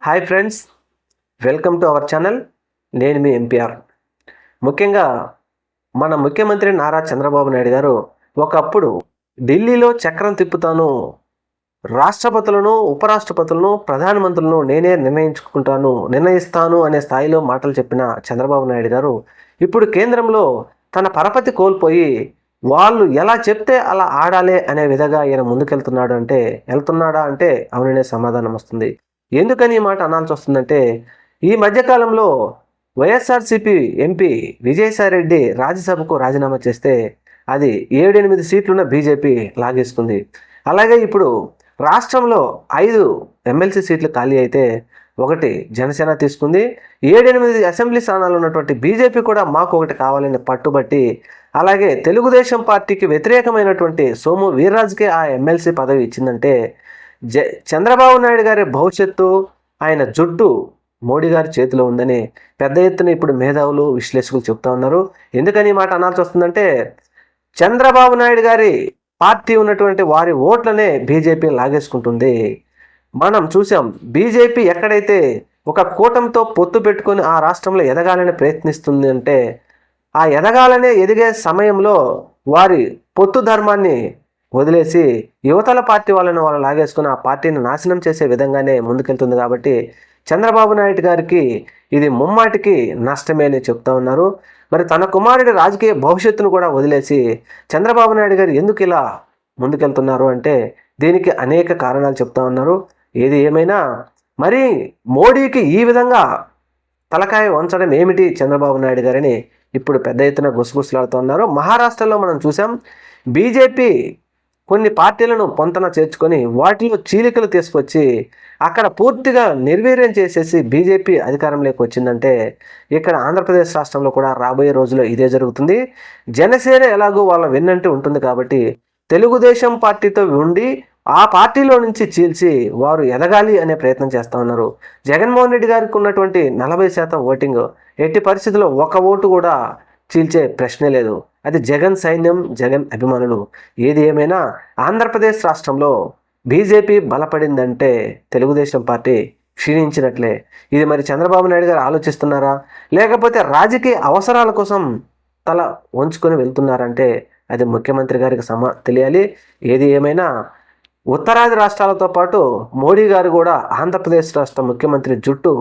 Hi friends, welcome to our channel. నేను మీ MPR. ముఖ్యంగా మన ముఖ్యమంత్రి నారా చంద్రబాబు నాయుడు గారు ఒకప్పుడు ఢిల్లీలో చక్రం తిప్పుతాను, రాష్ట్రపతులను, ఉపరాష్ట్రపతులను, ప్రధానమంత్రులను నేనే నిర్ణయిస్తాను అనే స్థాయిలో మాటలు చెప్పిన చంద్రబాబు నాయుడు గారు ఇప్పుడు కేంద్రంలో తన పరపతి కోల్పోయి వాళ్ళు ఎలా చెప్తే అలా ఆడాలి అనే విధంగా ఈయన వెళ్తున్నాడా అంటే అవుననే సమాధానం వస్తుంది. ఎందుకని ఈ మాట అనాల్సి వస్తుందంటే, ఈ మధ్యకాలంలో వైఎస్ఆర్సీపీ ఎంపీ విజయసాయిరెడ్డి రాజ్యసభకు రాజీనామా చేస్తే అది 7-8 సీట్లున్న బీజేపీ లాగేసుకుంది. అలాగే ఇప్పుడు రాష్ట్రంలో 5 ఎమ్మెల్సీ సీట్లు ఖాళీ అయితే 1 జనసేన తీసుకుంది. 7-8 అసెంబ్లీ స్థానాలు ఉన్నటువంటి బీజేపీ కూడా మాకు 1 కావాలని పట్టుబట్టి, అలాగే తెలుగుదేశం పార్టీకి వ్యతిరేకమైనటువంటి సోము వీర్రాజుకే ఆ ఎమ్మెల్సీ పదవి ఇచ్చిందంటే చంద్రబాబు నాయుడు గారి భవిష్యత్తు, ఆయన జుట్టు మోడీ గారి చేతిలో ఉందని పెద్ద ఎత్తున ఇప్పుడు మేధావులు, విశ్లేషకులు చెప్తా ఉన్నారు. ఎందుకని ఈ మాట అనాల్సి వస్తుందంటే, చంద్రబాబు నాయుడు గారి పార్టీ ఉన్నటువంటి వారి ఓట్లనే బీజేపీ లాగేసుకుంటుంది. మనం చూసాం, బీజేపీ ఎక్కడైతే ఒక కూటమితో పొత్తు పెట్టుకొని ఆ రాష్ట్రంలో ఎదగాలని ప్రయత్నిస్తుంది అంటే, ఆ ఎదిగే సమయంలో వారి పొత్తు ధర్మాన్ని వదిలేసి యువతల పార్టీ వాళ్ళు లాగేసుకుని ఆ పార్టీని నాశనం చేసే విధంగానే ముందుకెళ్తుంది. కాబట్టి చంద్రబాబు నాయుడు గారికి ఇది ముమ్మాటికి నష్టమే అని చెప్తా ఉన్నారు. మరి తన కుమారుడి రాజకీయ భవిష్యత్తును కూడా వదిలేసి చంద్రబాబు నాయుడు గారు ఎందుకు ఇలా ముందుకెళ్తున్నారు అంటే దీనికి అనేక కారణాలు చెప్తా ఉన్నారు. ఏది ఏమైనా మరి మోడీకి ఈ విధంగా తలకాయ వంచడం ఏమిటి చంద్రబాబు నాయుడు గారని ఇప్పుడు పెద్ద ఎత్తున గుసగుసలాడుతూ ఉన్నారు. మహారాష్ట్రలో మనం చూసాం, బీజేపీ కొన్ని పార్టీలను పొంతన చేర్చుకొని వాటిలో చీలికలు తీసుకొచ్చి అక్కడ పూర్తిగా నిర్వీర్యం చేసేసి బీజేపీ అధికారంలోకి వచ్చిందంటే, ఇక్కడ ఆంధ్రప్రదేశ్ రాష్ట్రంలో కూడా రాబోయే రోజుల్లో ఇదే జరుగుతుంది. జనసేన ఎలాగో వాళ్ళ వెన్నంటి ఉంటుంది కాబట్టి తెలుగుదేశం పార్టీతో ఉండి ఆ పార్టీలో నుంచి చీల్చి వారు ఎదగాలి అనే ప్రయత్నం చేస్తూ ఉన్నారు. జగన్మోహన్ రెడ్డి గారికి ఉన్నటువంటి 40% ఓటింగ్ ఎట్టి పరిస్థితుల్లో 1 ఓటు కూడా చీల్చే ప్రశ్నే లేదు. అది జగన్ సైన్యం, జగన్ అభిమానులు. ఏది ఏమైనా ఆంధ్రప్రదేశ్ రాష్ట్రంలో బీజేపీ బలపడిందంటే తెలుగుదేశం పార్టీ క్షీణించినట్లే. ఇది మరి చంద్రబాబు నాయుడు గారు ఆలోచిస్తున్నారా, లేకపోతే రాజకీయ అవసరాల కోసం తల వంచుకొని వెళ్తున్నారంటే అది ముఖ్యమంత్రి గారికి తెలియాలి. ఏది ఏమైనా ఉత్తరాది రాష్ట్రాలతో పాటు మోడీ గారు కూడా ఆంధ్రప్రదేశ్ రాష్ట్ర ముఖ్యమంత్రి జుట్టు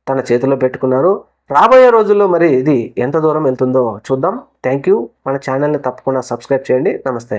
తన చేతిలో పెట్టుకున్నారు. రాబోయే రోజుల్లో మరి ఇది ఎంత దూరం వెళ్తుందో చూద్దాం. Thank you. మన ఛానల్ని తప్పకుండా సబ్స్క్రైబ్ చేయండి. నమస్తే.